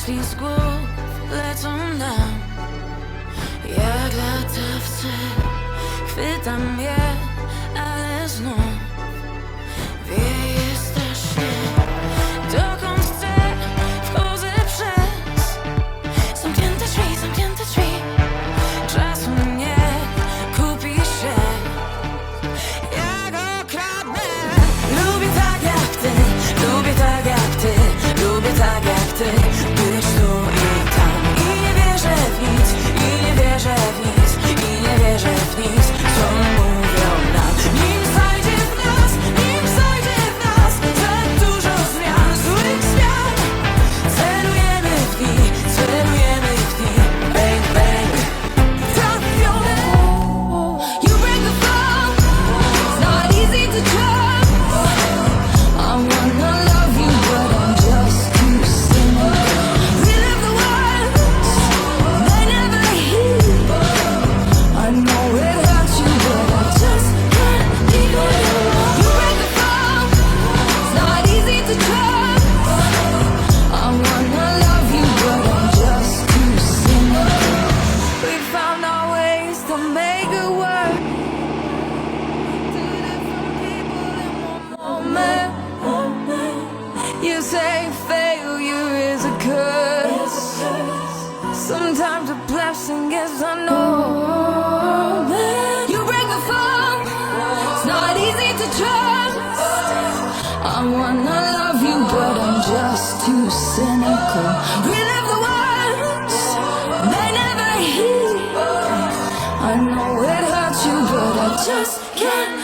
Myśli z głów lecą nam jak latawce. Chwytam je, ale znów wieje strasznie. Dokąd chcę, wchodzę przez zamknięte drzwi. Czasu nie kupi się, ja go kradnę. Lubię tak jak ty, lubię tak jak ty, lubię tak jak ty być tu i tam. I nie wierzę w nic, i nie wierzę w nic, i nie wierzę w nic, co mówią nam. Nim zajdzie w nas tak dużo zmian, złych zmian. Celujemy w nich, bang, bang. Trafione. You break the fall, it's not easy to trust. I wanna love you, but I'm just too cynical. We live the words, they never heal. I know it hurts you, but I just can't leave it. You break the fall, it's not easy to trust. I wanna love you, but I'm just too cynical. We found our ways to make it work. Two different people in one moment. You say failure is a curse. Sometimes a blessing is unknown. You break the fall, it's not easy to trust. I wanna love you, but I'm just too cynical. Relive the words, they never heal. I know it hurts you, but I just can't